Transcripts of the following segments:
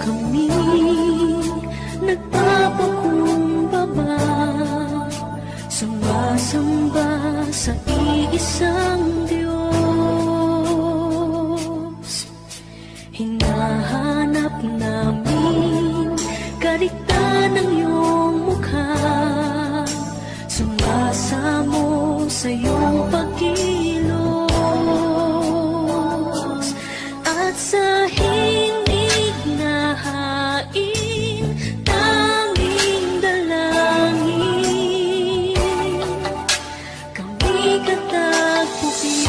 kami nagpapakumbaba, sumasamba sa iisang Diyos. Hinahanap namin kariktan ng iyong mukha, sumasamo sa iyong pagkilos, at sa hinig na hain tanging dalangin kami katagpuin.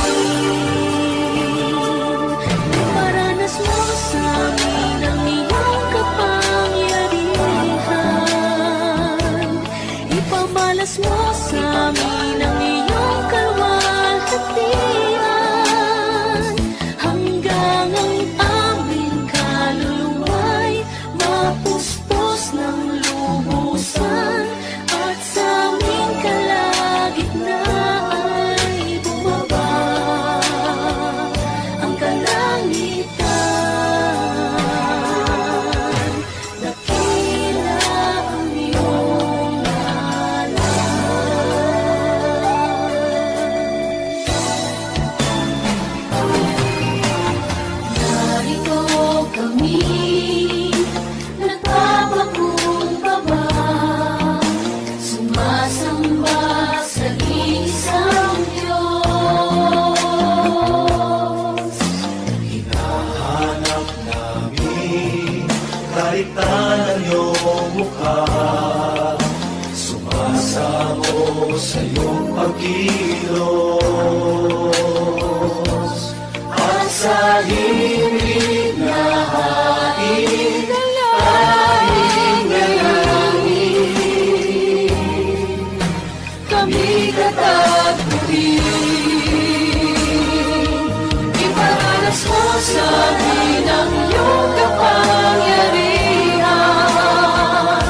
Iparanas mo sa amin ang iyong kapangyarihan, ipamalas mo sa amin ang iyong kalwalhatian, hanggang ang aming kaluluwa'y mapuspos ng lubusan, at sa aming kalagitnaan ay bumaba ang kalangitan. Dakila ang iyong narito kami nagpapakumbaba, sumasamba sa isang Diyos. Hinahanap namin kariktan ng iyong mukha, sumasamo sa iyong pagkilos, at sa himig na hain tanging dalangin Kami katagpuin. Iparanas mo sa amin ang iyong kapangyarihan,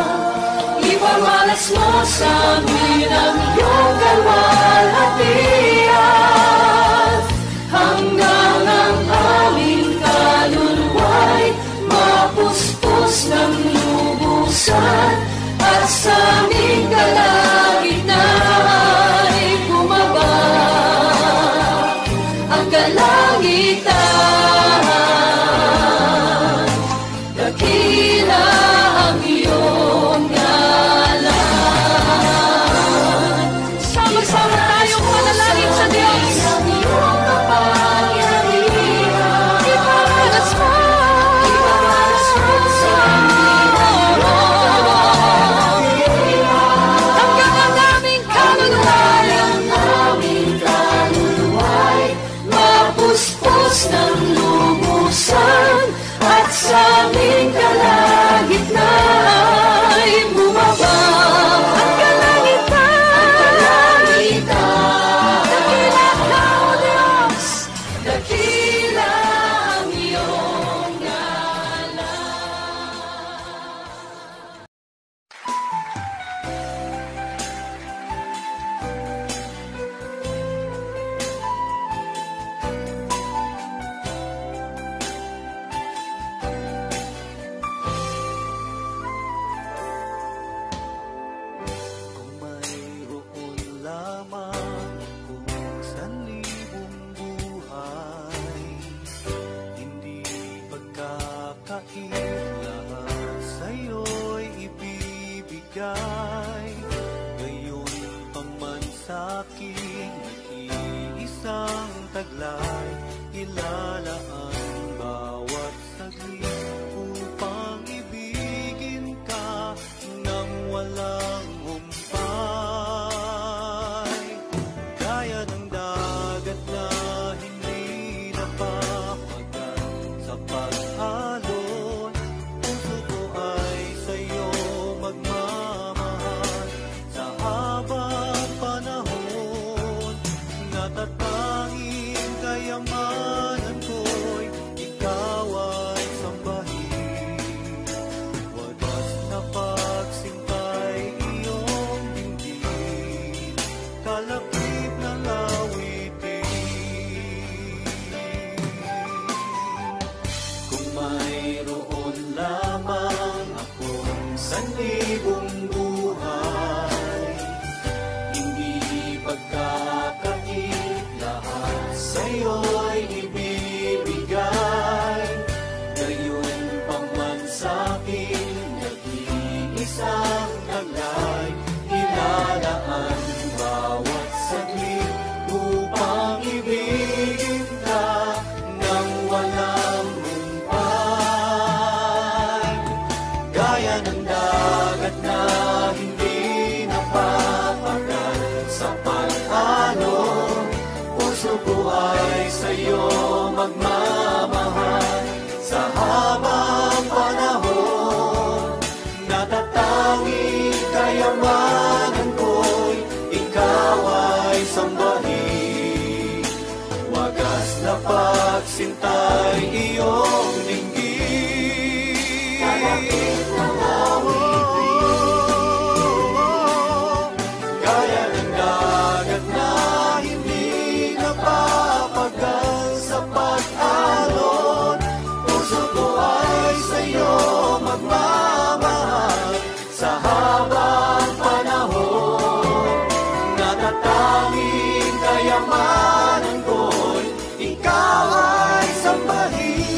ipamalas mo sa amin ang iyong kalwalhatian, hanggang ang aming kaluluwa'y mapuspos ng lubusan, at sa aming kalagitnaan ay bumaba ang kalangitan. tagumpay. Gaya ng dagat na hindi napapagal sa pag-alon, puso ko ay sa'yo magmamahal. Sa habang panahon, natatanging kayamanan ko'y ikaw ay sambahin. Wagas na pagsintay iyong dinggin. Kalapit ng awitin, gaya ng dagat na hindi napapagal sa pag-alon, puso ko ay sa'yo magmamahal. Sa habang panahon, natatanging kayamanan ko'y ikaw ay sambahin.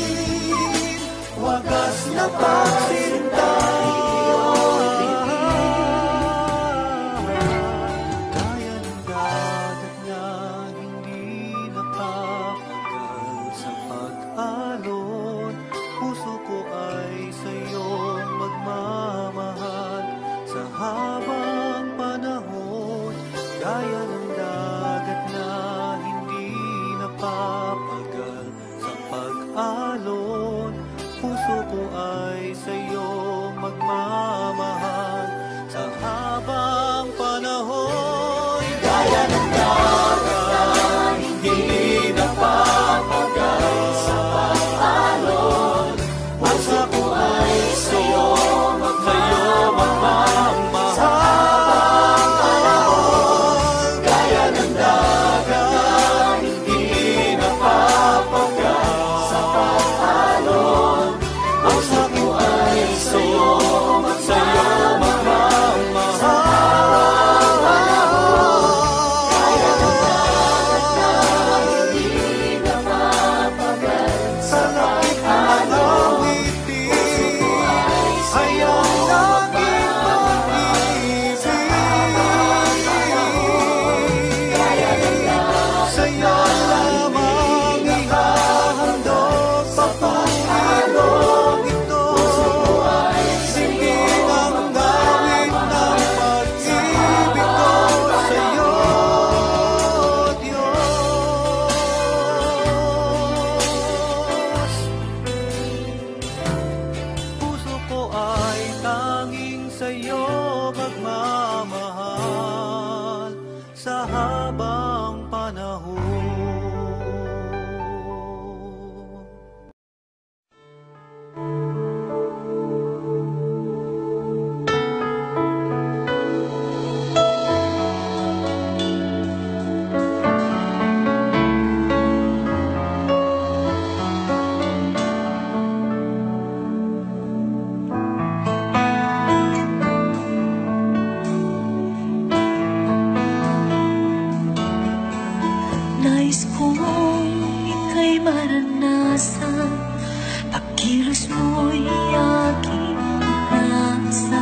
Wagas na pagsintay iyong dinggin. Gaya ng dagat na hindi napapagal sa pag-alon, puso ko ay sa'yo magmamahal. Sa habang panahon, gaya ng dagat na hindi napapagal sa pag-alon, puso ko ay sa'yo magmamahal. Sa habang panahon, gaya ng dagat na hindi napapagal sa pag-alon, puso ko ay sa'yo magmamahal. Sa habang panahon, gaya ng dagat na hindi napapagal sa pag-alon, puso ko ay sa'yo magmamahal. Sa habang panahon, gaya ng dagat na hindi napapagal sa pag-alon, puso ko ay sa'yo sa'yo lamang ihahandog sa pag-alon ito. Sige ang gawin ng pag-ibig ko sa'yo, Diyos. Puso ko ay tanging sa'yo magmamahal sa habang panahon. Nais kong ika'y maranasan, pagkilos mo'y aking nasa,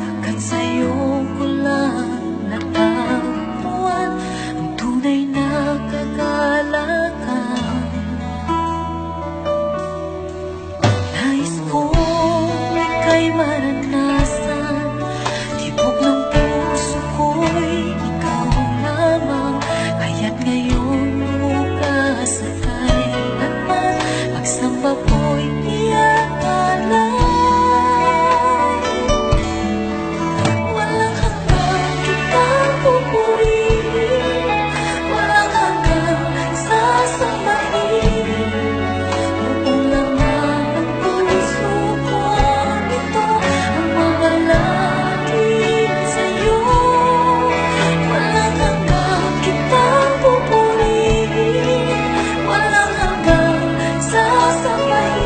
hanggang sa'yo ko lang natagpuan ang tunay na kagalakan. Nais kong ika'y maranasan, tibok ng puso ko'y ikaw lamang, kaya't ngayon bukas at kailanman, pagsamba ko'y iaalay. Walang hanggang kitang pupurihin, walang hanggang sasambahin. Noong lamang ang pagsubuan ito, ang mamalapit sa'yo. Walang hanggang kitang pupurihin, walang hanggang sasambahin.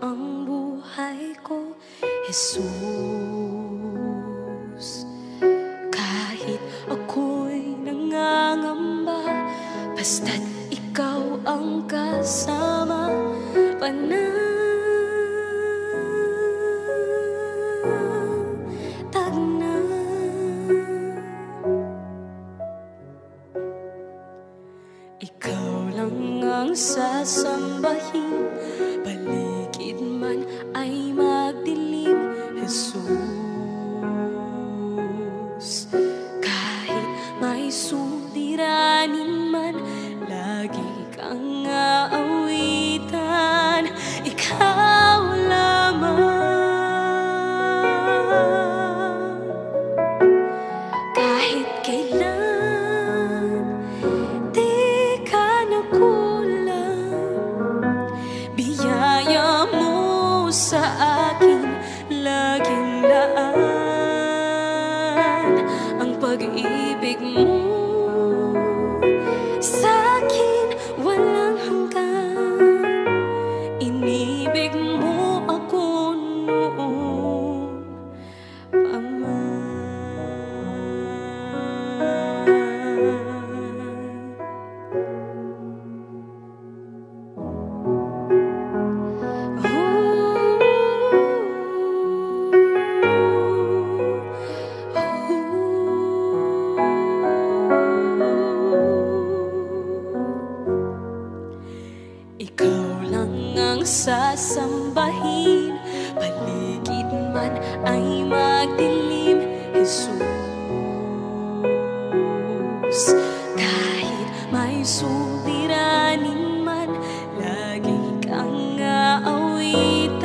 ang buhay ko, Jesus. Kahit ako'y nangangamba, basta't ikaw ang kasama, panatag na. Ikaw lang ang sasambahin, paligid man ay magdilim, Jesus. Kahit may suliranin man, lagi kang aawitan, ikaw lamang. Kahit kailan di ka nakulang, biyaya mo sa akin laging laan. Ang pag-ibig mo sa'kin walang hanggan, inibig mo ako noon pa man. Ikaw lang ang sasambahin, paligid man ay magdilim, Jesus. Kahit may suliranin man, lagi kang aawitan,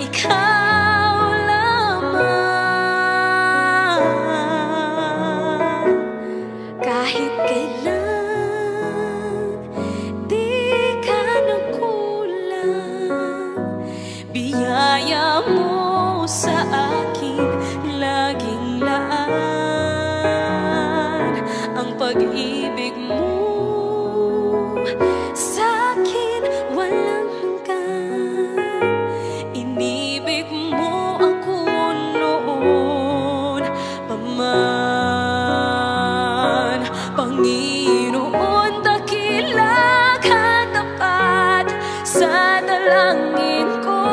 ikaw lamang. Kahit kailan di ka nakulang, biyaya mo sa akin laging laan. Ang pag-ibig mo sa'kin walang hanggan, inibig mo ako noon pa man. Panginoon, dakila ka tapat sa dalangin ko.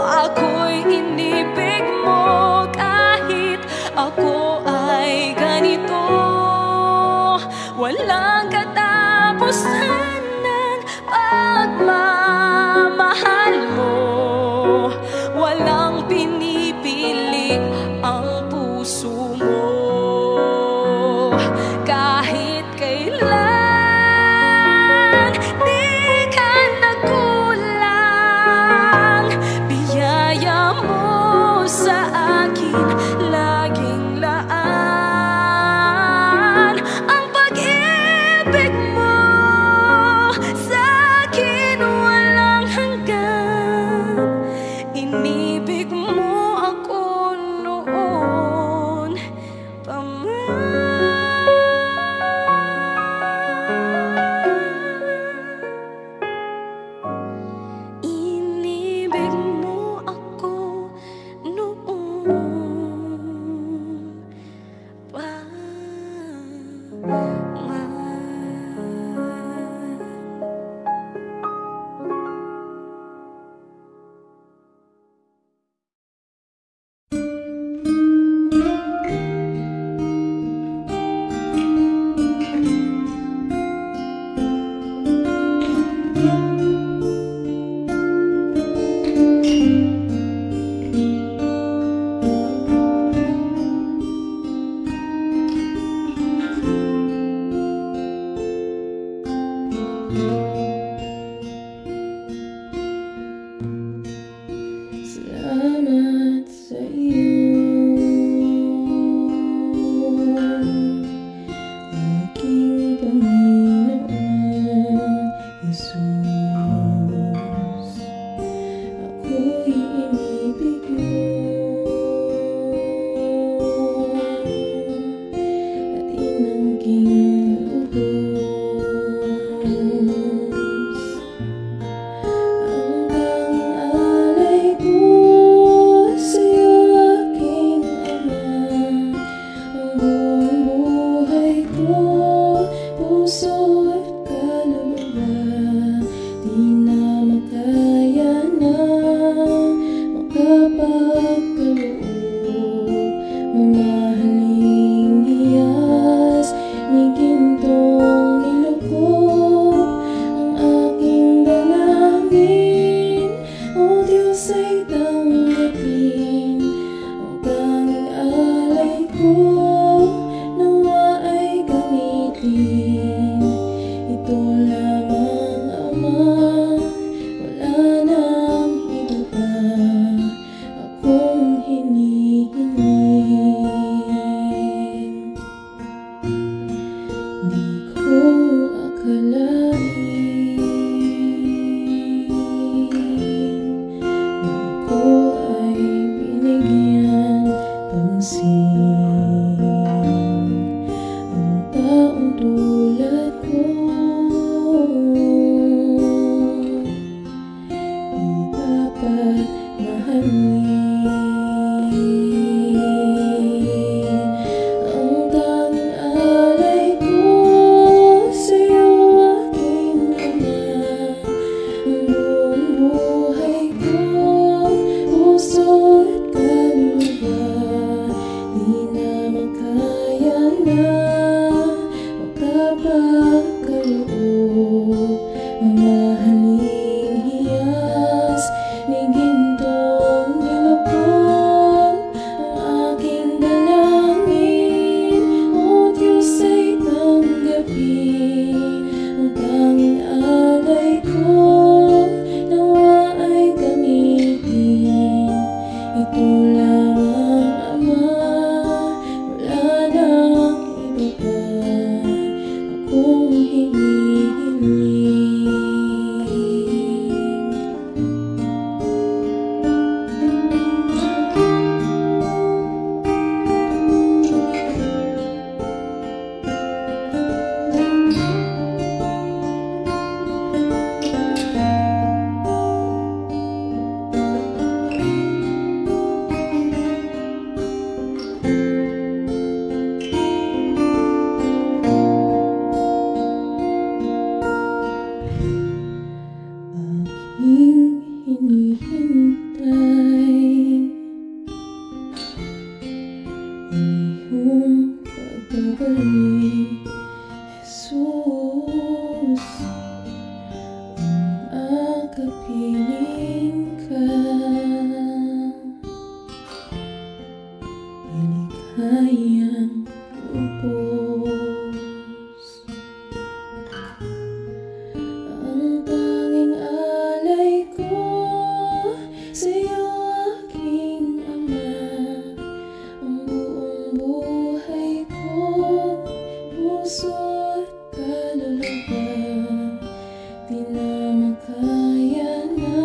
Ako'y inibig mo kahit ako ay ganito. Walang katapusan ng pagmamahal mo, walang pinipili ang puso mo. Kahit kailan di ka nakulang, biyaya mo sa mahalin. Ang tanging alay ko sa'yo, aking ama. Ang buong buhay ko, puso at kaluluwa, di na makaya na makapagkaloob. Mamahaling hiyas ni gintong nilukod, ang aking dalangin, O Diyos ay tanggapin. Ang tanging alay ko, nawa ay gamitin. Ito lamang, Ama, wala nang iba pa akong hinihiling. Aking hinihintay ang iyong pagbabalik, Jesus. Kung akapiling ka, iligayang lubos. Ang tanging alay ko sa'yo, aking Ama. Ang buong buhay ko, puso at kaluluwa, di na makaya na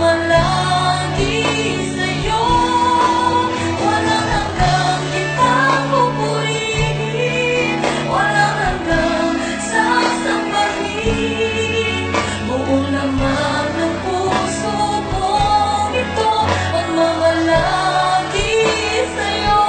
mamalagi sa'yo. Walang hanggang kitang pupurihin, walang hanggang sasambahin. Buong laman ng puso kong ito ang mamalagi sa'yo.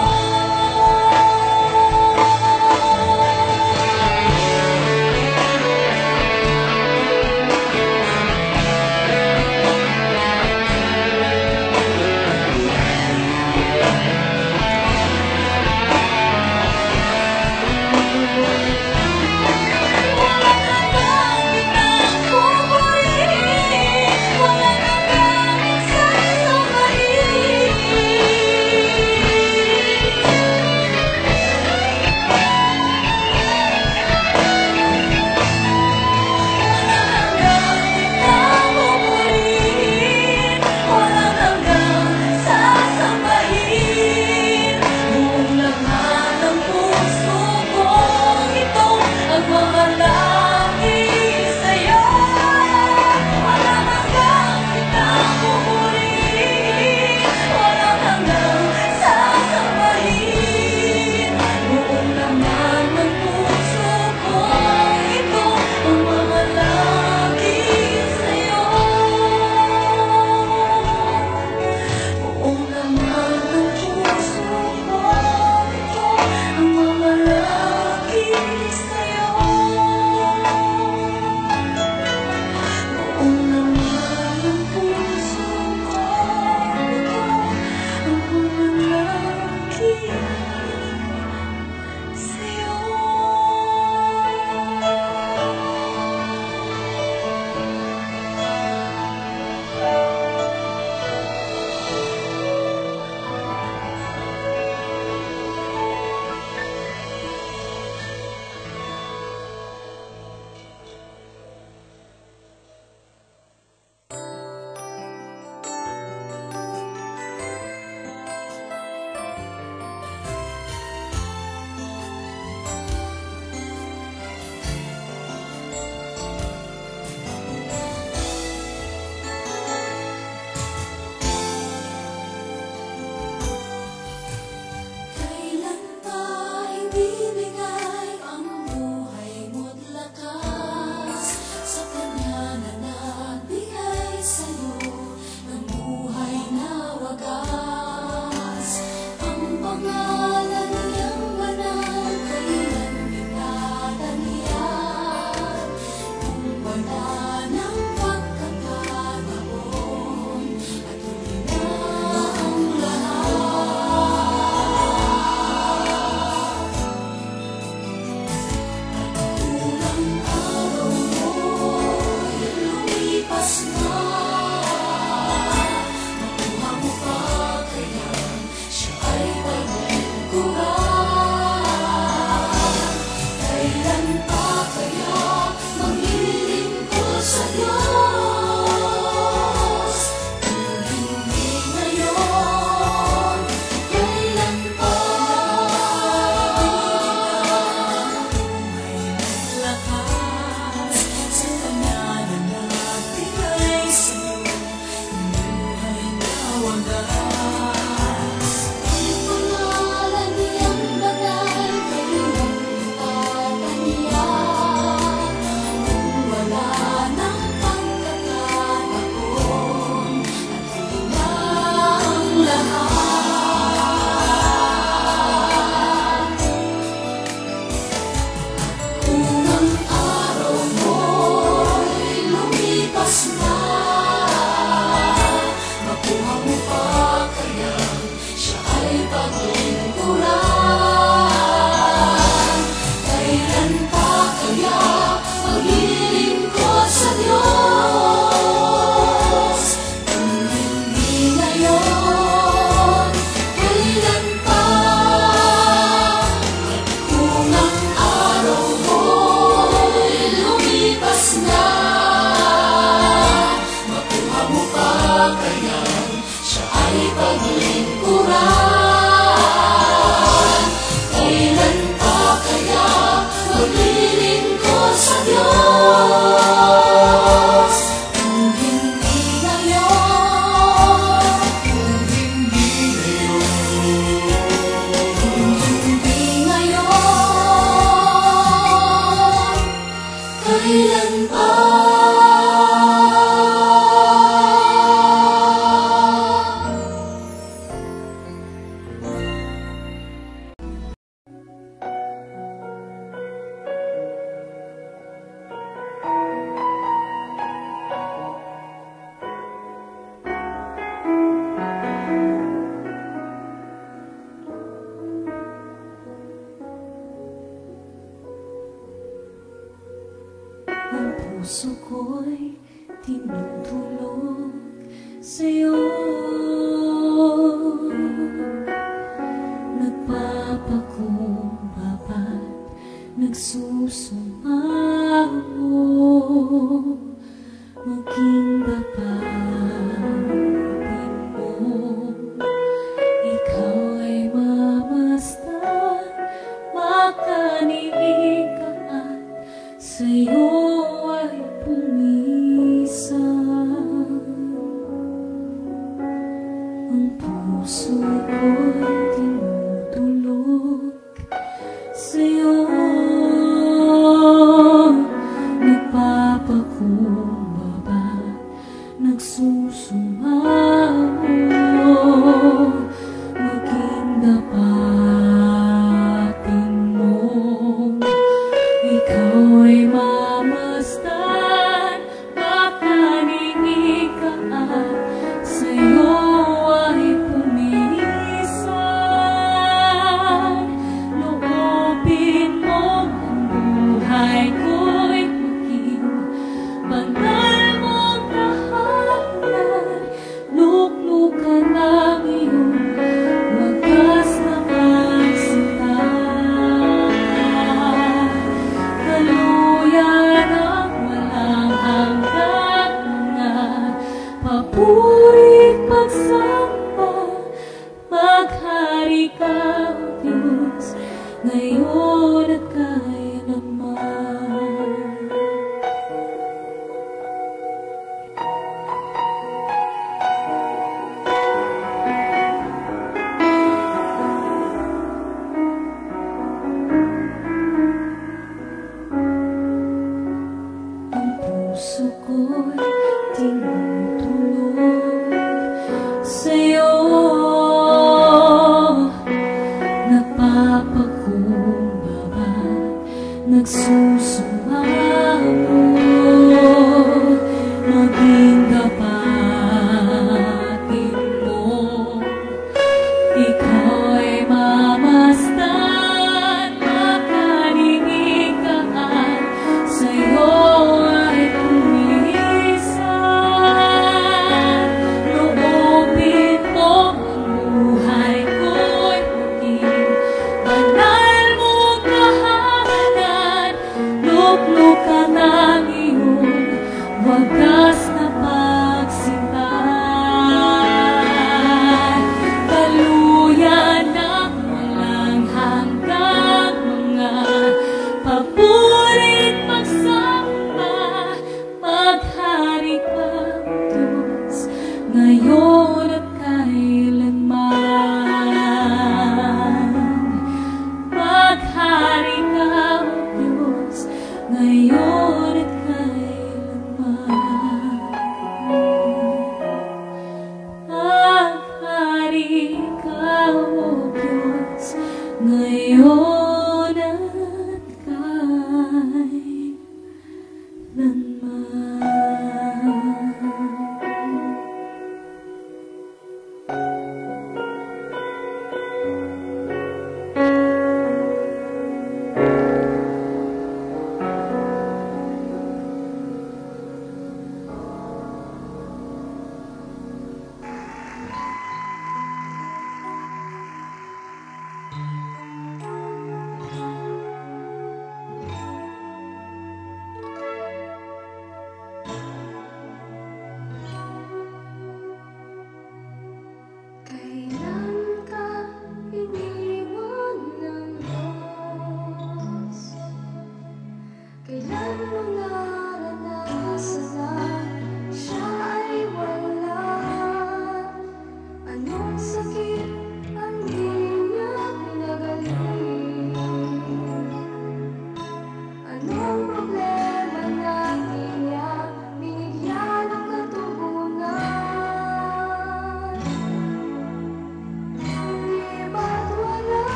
sa Diyos. Kung hindi ngayon sa'yo. Nagpapakumbaba't nagsusumamo, maging babatin mo. Ikaw ay mamasdan, makaniig ka at sa'yo ay pumisan. Ang puso ko'y tinutulog sa'yo. Nagpapakumbaba, nagsusumamo, maging dapatin mo. Ikaw ay mamasdan, makaniig ka at sa'yo ay pumisan. Loobin mo ang buhay ko'y maging banal mong tahanan. Luklukan ang iyong wagas na pagsinta. Kaluyan ang walang hanggan, mga papurit pagsamba. Maghari ka, O Diyos, ngayon at kailanman. Ang puso ko'y tinutulog sa'yo. Nagpapakumbaba, nagsusumamo, maging dapatin mo. Ikaw ay mamasdan, makaniig ka at sa'yo ay pumisan. Loobin mo ang buhay ko'y maging banal mong tahanan. Luklukan ang iyong wagas na pagsinta. Kaluyan ang walang hanggang, mga papurit pagsamba. Maghari ka, O Diyos, ngayon at kailanman. Maghari ka, O Diyos, ngayon at kailanman. Maghari ka, O Diyos, ngayon at kailanman.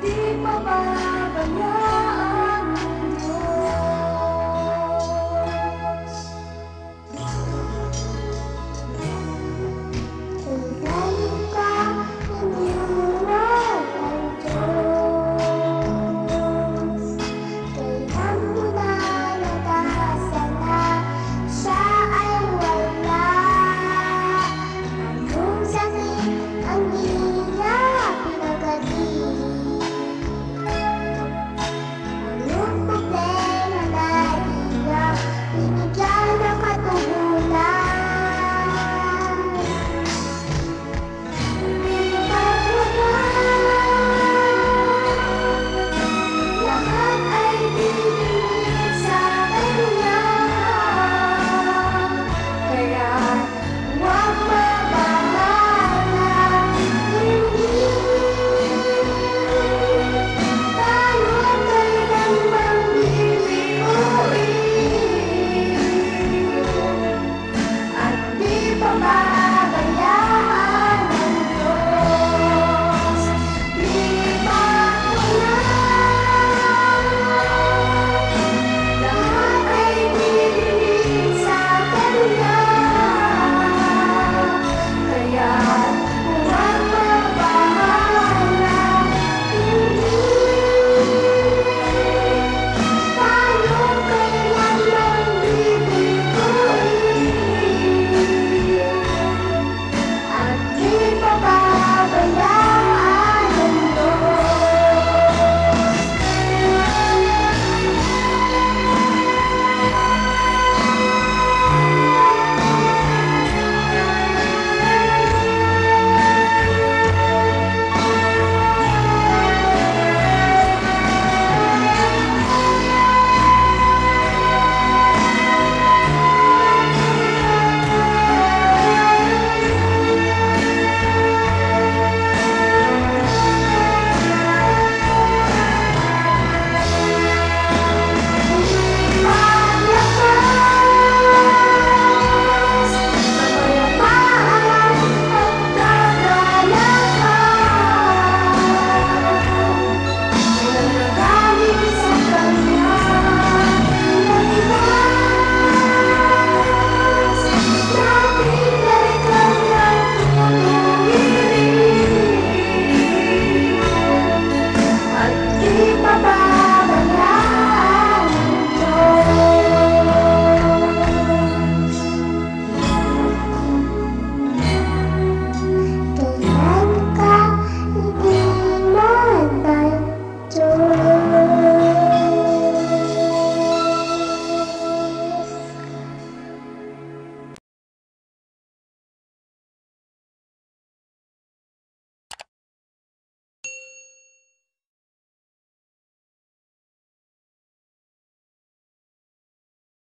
di mababangga.